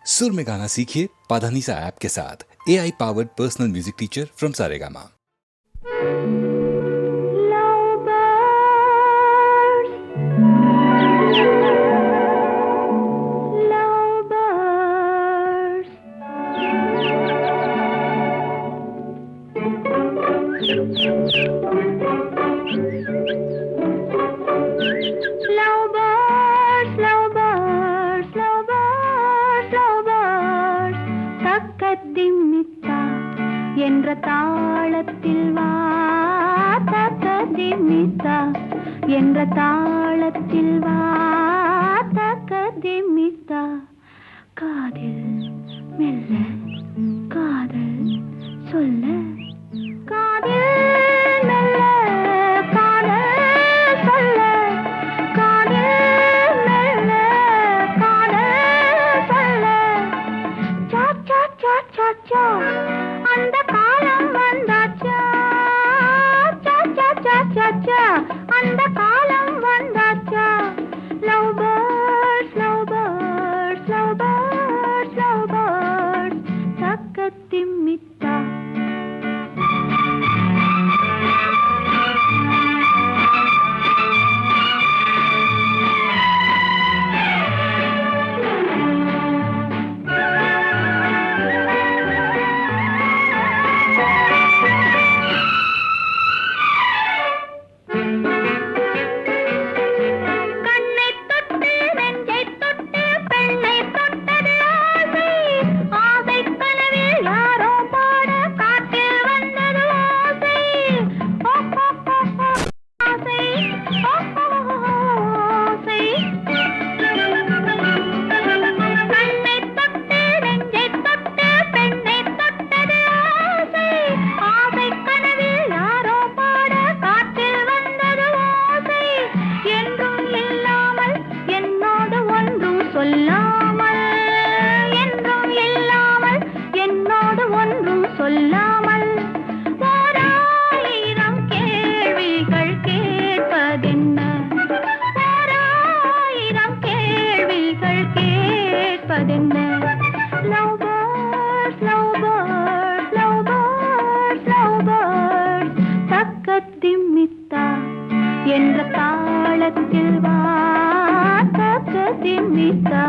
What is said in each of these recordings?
सुर में गाना सीखिए पाधानीसा ऐप के साथ। AI powered personal music teacher from Saregama. என்ற தாளத்தில் வா தக்கதிமிதா என்ற தாளத்தில் வா தக்கதிமிதா காதில் மெல்ல காதல் சொல்ல காதில் மெல்ல காதல் சொல்ல காதில் மெல்ல காதல் சொல்ல சா சா சா சா சா அந்த காலம் வந்தாச்சா சா சா சா சா சா அந்த காலம் வந்தாச்சா love birds love birds love birds love birds தக்கத்திமித்தா சொல்லாமல் ஓராயிரம் கேள்விகள் கேட்பதென்ன ஓராயிரம் கேள்விகள் கேட்பதென்ன love birds love birds love birds love birds தக்கதிமித்தா என்ற தாளத்தில் வா தக்கதிமித்தா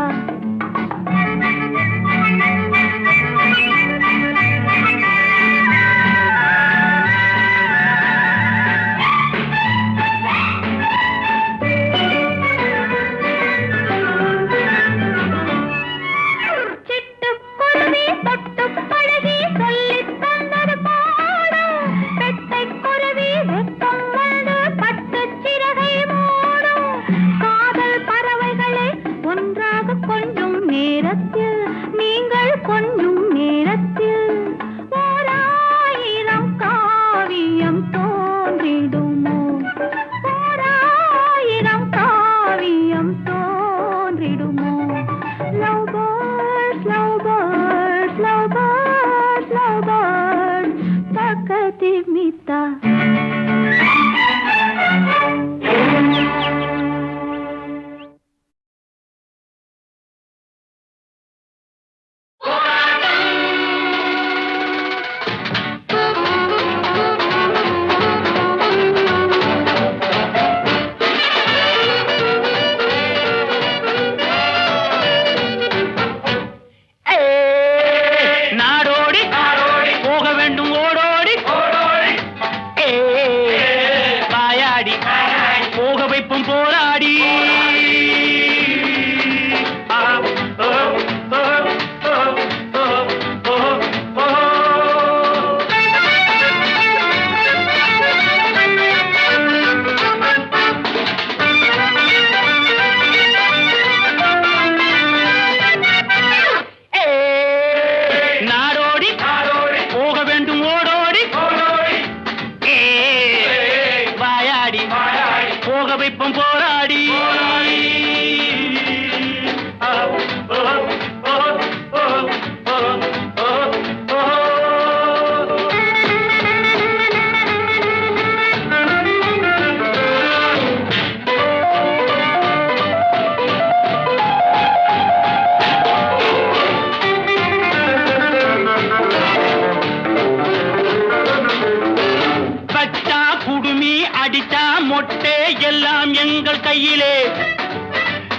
மொட்டே எல்லாம் எங்கள் கையிலே,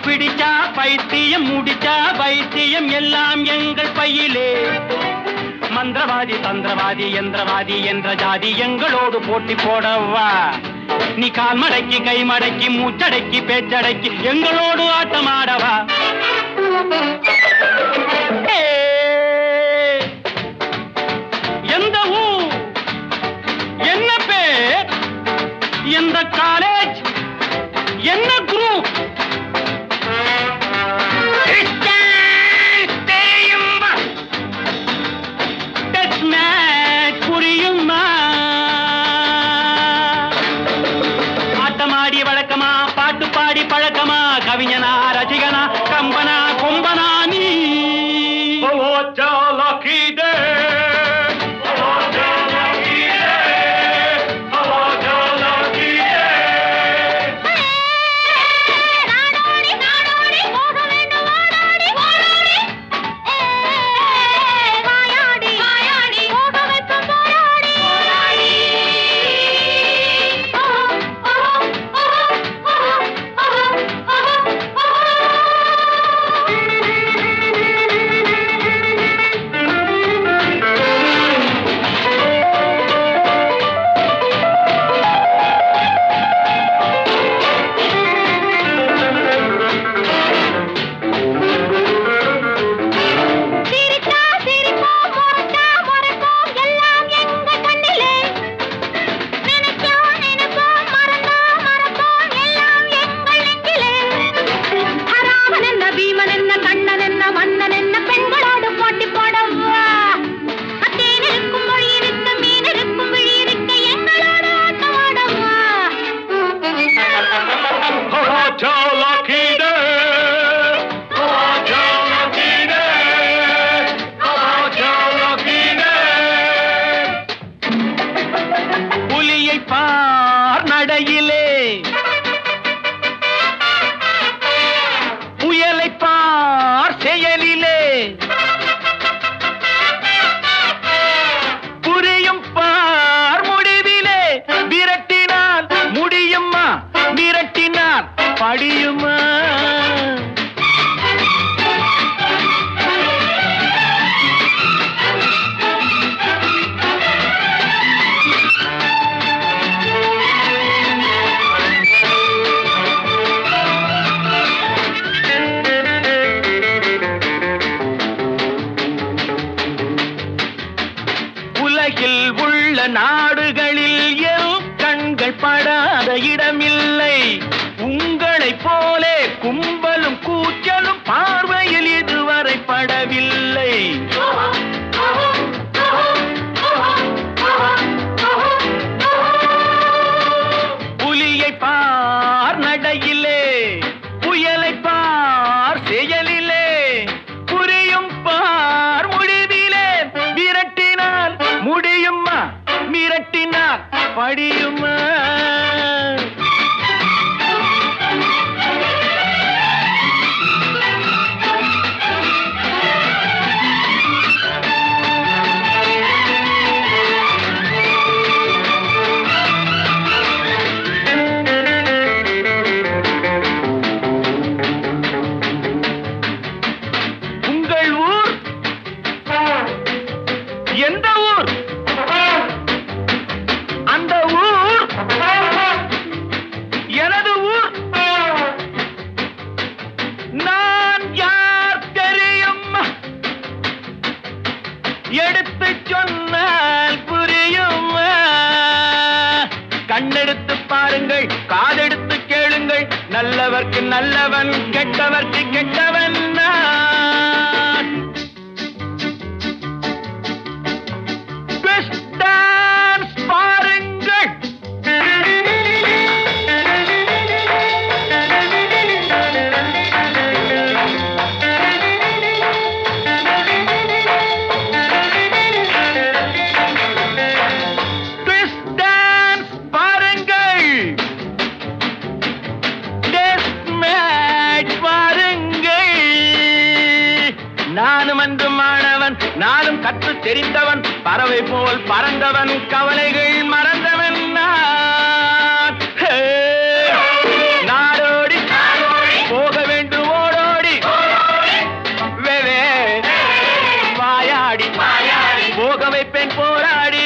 பிடிச்சா பைத்தியம் முடிச்சா வைத்தியம் எல்லாம் எங்கள் பையிலே. மந்திரவாதி தந்திரவாதி யந்திரவாதி என்ற ஜாதி எங்களோடு போட்டி போடவா, நீ கால் மடக்கி கை மடக்கி மூச்சடக்கி பேச்சடக்கி எங்களோடு ஆட்டமாடவா. எந்த ஊர், என்ன பேர், எந்த காலேஜ், என்ன குரூப் தெரியுமா? டெஸ்ட் மேட்ச் புரியுமா? ஆட்டமாடி வழக்கமா, பாட்டு பாடி பழக்கமா, கவிஞனா ரசிகனா கம்பனா கொம்பனா நீ? புலியை பார் நடையிலே, புயலை பார் செயலிலே, புரியும் பார் முடிவிலே. விரட்டினால் முடியுமா, மிரட்டினால் படியுமா? உலகில் உள்ள நாடுகளில் என் கண்கள் படாத இடமில்லை. உங்களை போலே கும்பலும் கூச்சலும் பார்வையில் இதுவரை படவில்லை. புலியை பார் நடையிலே, புயலை பார் செயலிலே, புரியும் பார் முடிவிலே. விரட்டினால் முடியுமா, மிரட்டினால் படியுமா? உங்கள் ஊர் எந்த ஊர்? அந்த ஊர் எனது ஊர். நான் யார் தெரியுமா? எடுத்து சொன்னால் புரியுமா? கண்ணெடுத்து பாருங்கள், காதெடுத்து கேளுங்கள். நல்லவர்க்கு நல்லவன், கெட்டவர்க்கு கெட்டவன் நான். ட்விஸ்ட் டான்ஸ் பாருங்கள். ட்விஸ்ட் டான்ஸ் பாருங்கள். டெஸ்ட் மேட்ச் பாருங்கள். நானும் அன்று மாணவன், நானும் கற்று தெரிந்தவன், பறவை போல் பறந்தவன், கவலைகள் மறந்தவன் நான். போக வைப்பேன் போராடி.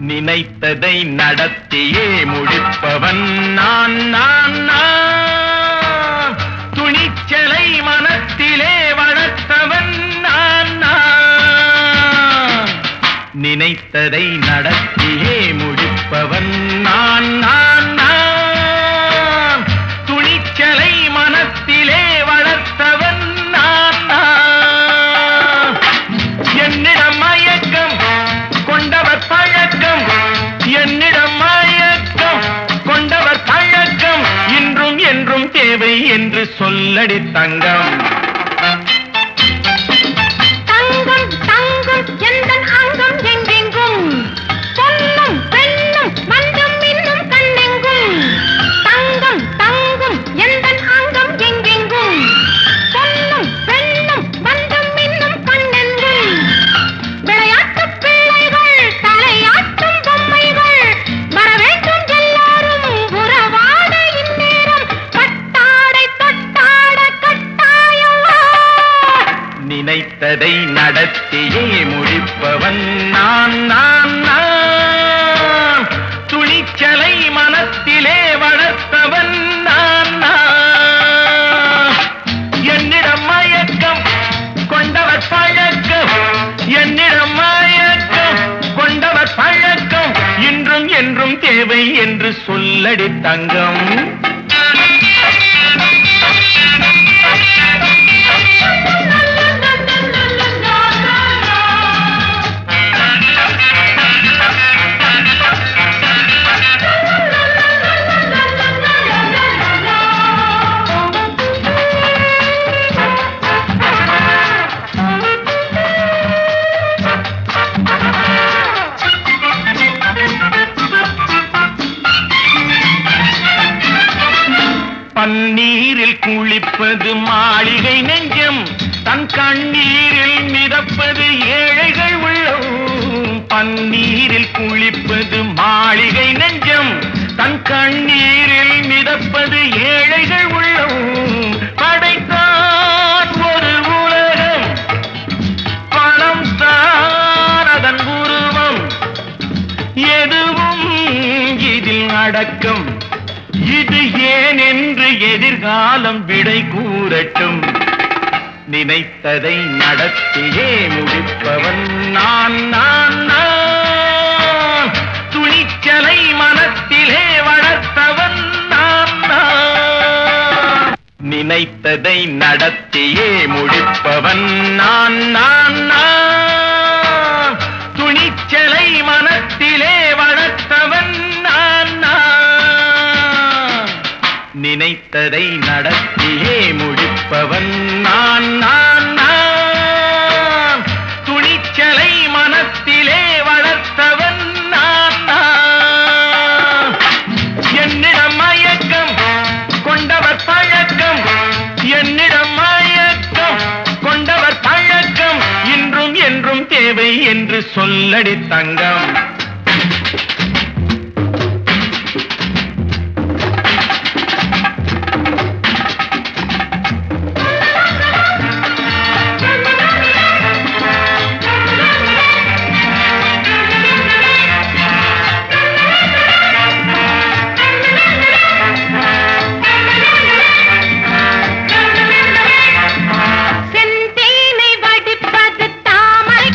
நினைத்ததை நடத்தியே முடிப்பவன் நான் நான் நான். துணிச்சலை மனத்திலே வளர்த்தவன் நான் நான். நினைத்ததை நடத்தியே முடிப்பவன் நான் நான் நான். துணிச்சலை மனத்திலே வளர்த்தவன் நான் நான். என்னிடம் மயக்கம் கொண்டவர் பழக்கம், என்னிடம் மயக்கம் கொண்டவர் பழக்கம், இன்றும் என்றும் தேவை என்று சொல்லடி தங்கம். தங்கம் தங்கம் எந்தன் அங்கம் எங்கெங்கும், பொன்னும் பெண்ணும் மன்றம் இன்னும் கண்ணெங்கும். தங்கம் தங்கம் எந்தன் அங்கம் எங்கெங்கும், பொன்னும் பெண்ணும் மன்றம் இன்னும் கண்ணெங்கும். விளையாட்டு பிள்ளைகள் தலையாட்டும் பொம்மைகள் வர வேண்டும் எல்லாரும் உறவாட இந்நேரம் கட்டாடை தொட்டாட கட்டாயமா. நினைத்ததை நடத்தியே முடிப்பவன் நான் நான் நான். துணிச்சலை மனத்திலே வளர்த்தவன் நான் நான். என்னிடம் மயக்கம் கொண்டவர் பழக்கம், என்னிடம் மயக்கம் கொண்டவர் பழக்கம், இன்றும் என்றும் தேவை என்று சொல்லடி தங்கம். பன்னீரில் குளிப்பது மாளிகை நெஞ்சம், தன் கண்ணீரில் மிதப்பது ஏழைகள் உள்ளம். பன்னீரில் குளிப்பது மாளிகை நெஞ்சம், தன் கண்ணீரில் மிதப்பது ஏழைகள் உள்ளம். படைத்தான் ஒரு உலகம், பணம் தான் அதன் உருவம், எதுவும் இதில் அடக்கம். இது ஏன் என்று எதிர்காலம் விடை கூறட்டும். நினைத்ததை நடத்தியே முடிப்பவன் நான் நான் நான். துணிச்சலை மனத்திலே வளர்த்தவன் நான் நான். நினைத்ததை நடத்தியே முடிப்பவன் நான் நான் நான். துணிச்சலை மனத்திலே வளர்த்தவன் நான் நான். நினைத்ததை நடத்தியே முடிப்பவன் நான் நான் நான். துணிச்சலை மனத்திலே வளர்த்தவன் நான் நான். என்னிடம் மயக்கம் கொண்டவர் பழக்கம், என்னிடம் மயக்கம் கொண்டவர் பழக்கம், இன்றும் என்றும் தேவை என்று சொல்லடி தங்கம். செந்தேனை வடிப்பது தாமரை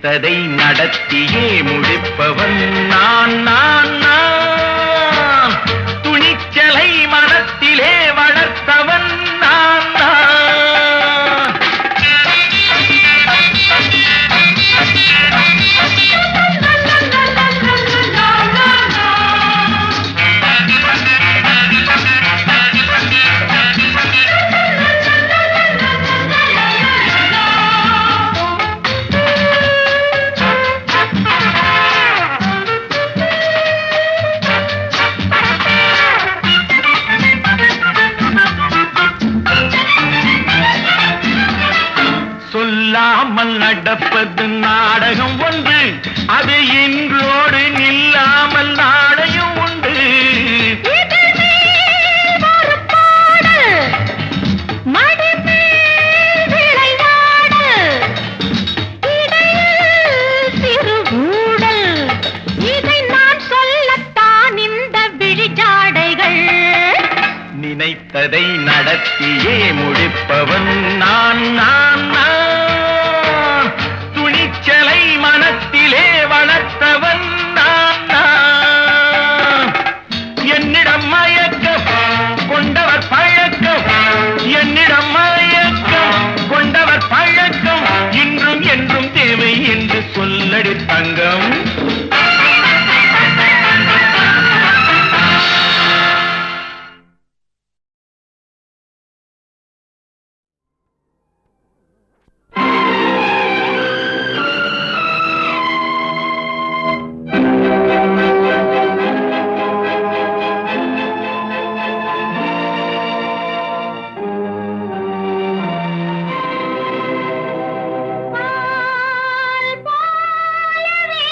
நினைத்ததை நடத்தியே முடிப்பவன் நான் நான் நான். துணிச்சலை மனத்திலே வளர்த்தவன் நான் நான். சொல்லாமல் நடப்பது நாடகம் ஒன்று, அது இன்றோடு நில்லாமல் நாளையும் உண்டு. நினைத்ததை நடத்தியே முடிப்பவன் நான் நான் நான். துணிச்சலை மனத்திலே வளர்த்தவன் நான் நான். என்னிடம் மயக்கம் கொண்டவர் பழக்கம், என்னிடம் மயக்கம் கொண்டவர் பழக்கம், இன்றும் என்றும் தேவை என்று சொல்லடி தங்கம். போலவே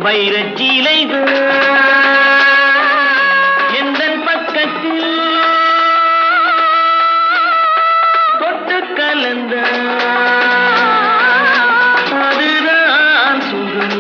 வைரச்சீலைகள் எந்தன் பக்கத்தில் தொட்டு கலந்த அதுதான் சுகம்.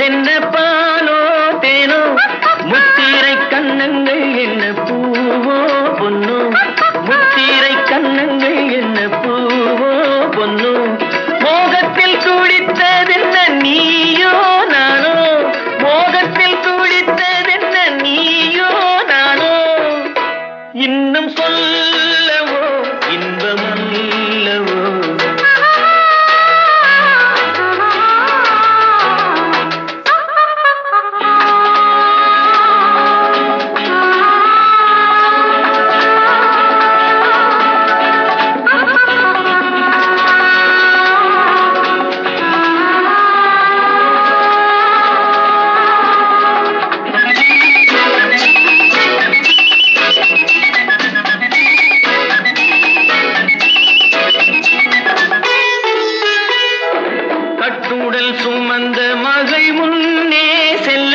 வேறென்ன பாலோ தேனோ முத்திரை கண்ணங்கள் என்ன பூவோ பொன்னோ முத்திரை கண்ணங்கள் என்ன பூவோ பொன்னோ மோகத்தில் துடித்ததென்ன நீயோ நானோ மோகத்தில் துடித்ததென்ன நீயோ நானோ இன்னும் சொல்லவோ இன்பமல்லவோ கட்டுடல் சுமந்த மகள் முன்னே செல்ல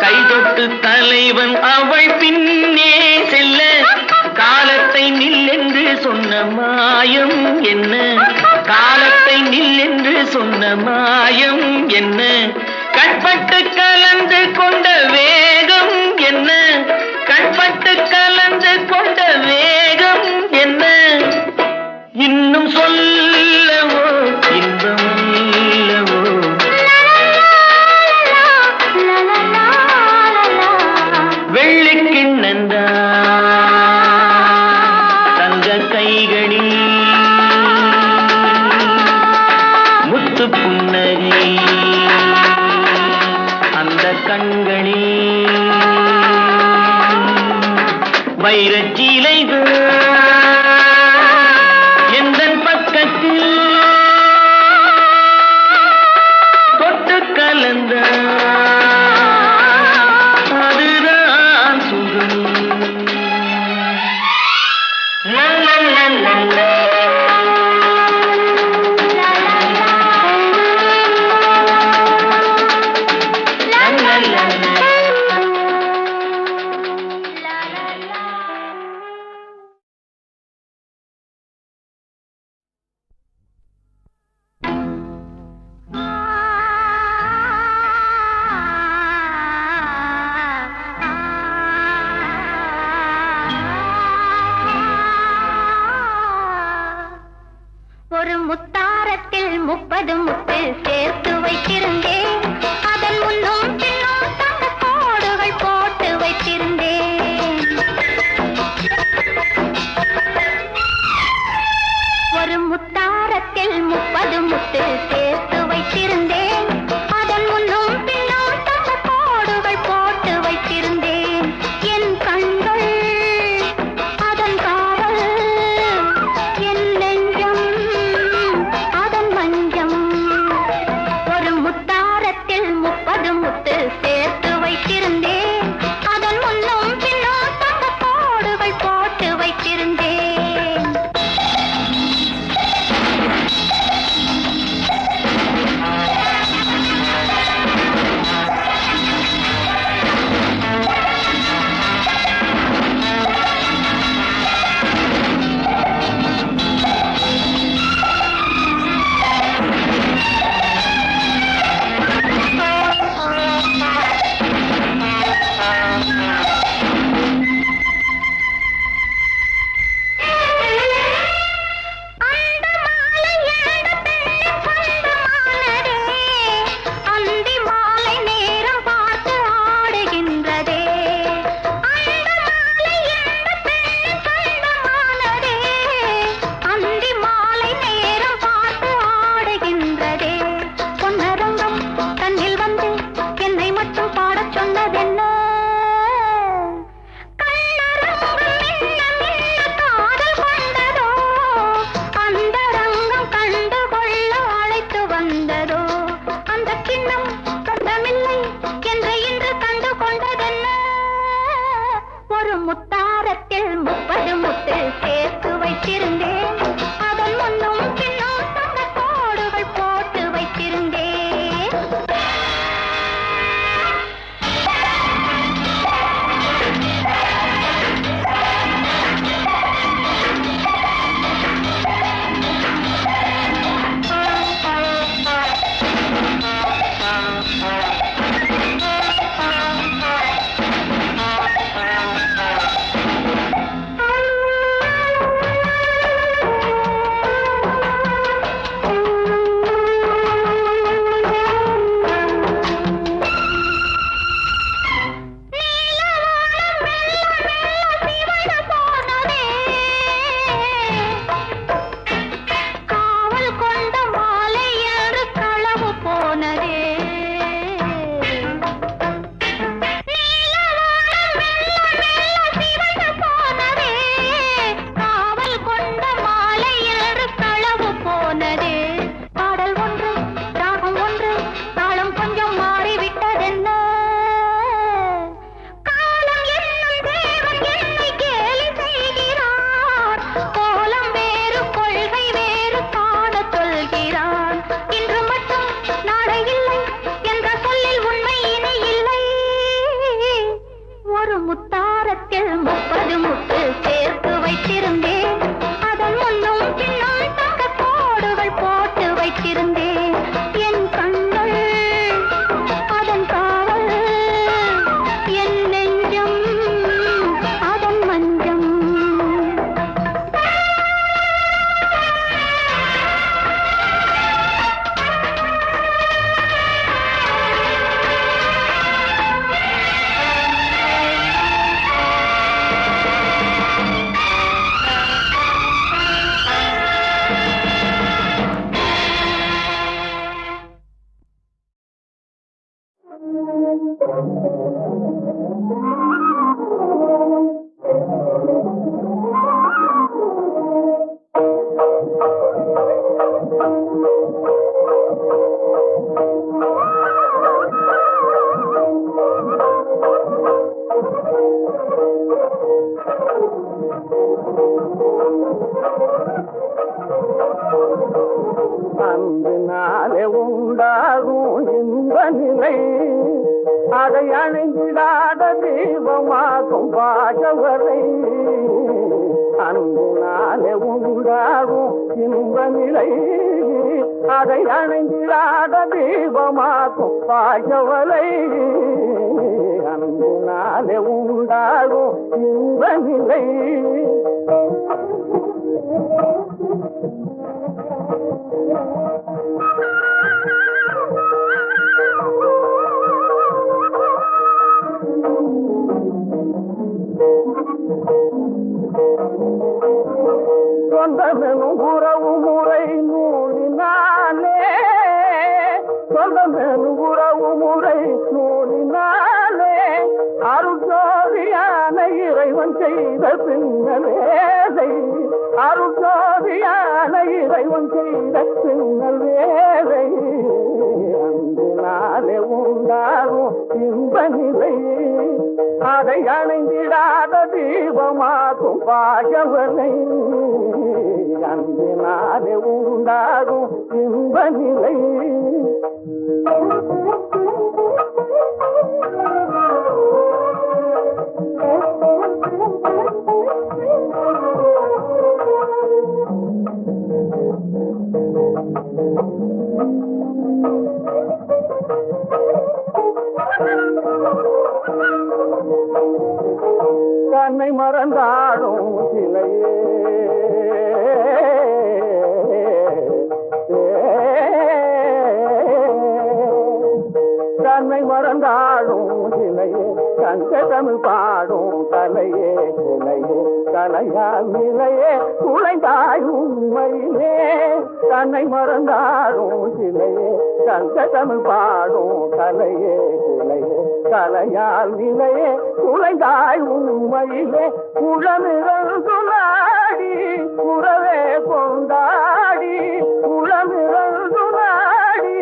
கைதொட்டு தலைவன் அவள் பின்னே செல்ல காலத்தை நில்லென்று சொன்ன மாயம் என்ன காலத்தை நில்லென்று சொன்ன மாயம் என்ன கண்பட்டு கலந்து கொண்ட வேகம் என்ன கண்பட்டு கலந்து கொண்ட வேகம் என்ன இன்னும் சொல்லவோ இன்பம் அல்லவோ வெள்ளிக்கிண்ணந்தா தங்க கைகளில் முத்து புன்னகை அந்த கண்களில் வைரச்சீலைகள் எந்தன் பக்கத்தில் தொட்டு கலந்த அதுதான் சுகம் அன்பினாலே உண்டாகும் இன்ப நிலை அதை அணைந்திடாத தீபமாகும் பாகவரை. அன்பினாலே உண்டாகும் இன்ப நிலை அதை அணைந்திடாத தீபமாகும் பாகவரை. அன்பினாலே உண்டாகும் இன்ப நிலை. சொந்தமெனும் உறவு முறை நூலினாலே, சொந்தமெனும் உறவு முறை நூலினாலே அருட்ஜோதியான இறைவன் செய்த பின்னலேதை, அருட்ஜோதியான இறைவன் செய்த பின்னல் வேலை. அன்பினாலே உண்டாகும் இன்ப நிலை அதை அணைந்திடாத தீபமாகும் பாகவனை. அன்பினாலே உண்டாகும் இன்ப நிலை. தன்னை மறந்தாடும் சிலையே, தன்னை மறந்தாடும் சிலையே, சங்கதமிழ் பாடும் கலையே சிலையே, கலையால் நிலையே குலைந்தாய் உண்மையிலே. தன்னை மறந்தாடும் சிலையே, சங்கதமிழ் பாடும் கலையே சிலையே, கலையால் நிலையே குலைந்தாய் உண்மையிலே. உளமிறந்து நாடி உறவே கொண்டாடி, உளமிறந்து நாடி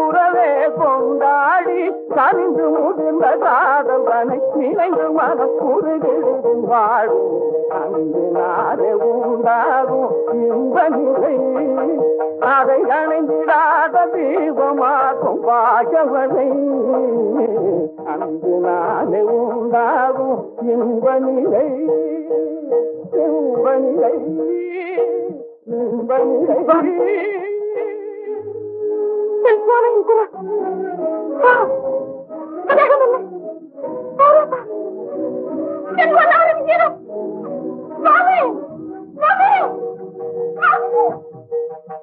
உறவே கொண்டாடி கனிந்து முதிர்ந்த காதல்வனை நினைந்து மனக்குறுகிடும் வாழும். அன்பினாலே உண்டாகும் இன்ப நிலை அதை அணைந்திடாத தீபமாகும் பாகவனை. அன்பினாலே உண்டாகும் இன்ப நிலை, இன்ப நிலை, இன்ப நிலை.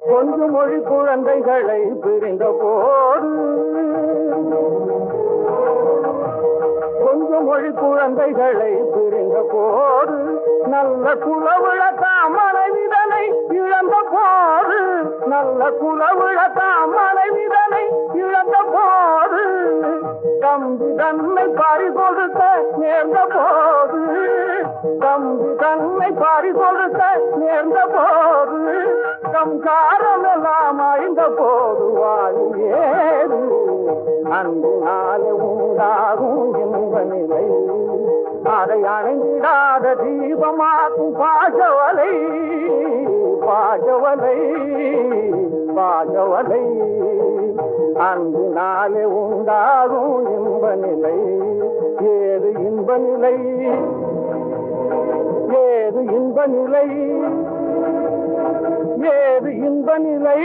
கொஞ்சு மொழி குழந்தைகளை பிரிந்த போது, கொஞ்சு மொழி குழந்தைகளை பிரிந்த போது, நல்ல குலவிழ தாமனைவிதனை இழந்த போது, நல்ல குலவிழ தாமனைவிதனை இழந்த போது, தம்பி தன்னை பறிகொடுக்க நேர்ந்த போது, தம்பி தன்னை பறிகொடுக்க நேர்ந்த போது, தம் காரமெல்லாம் அழிந்த போது வாழி ஏறு. அன்பினாலே உண்டாகும் இன்ப நிலை அதை அணைந்திடாத தீபமாக்கும் பாகவலை, பாகவலை, பாகவலை. அன்பினாலே உண்டாகும் இன்ப நிலை. ஏது இன்ப நிலை, ஏது இன்ப நிலை, ஏது இன்ப நிலை.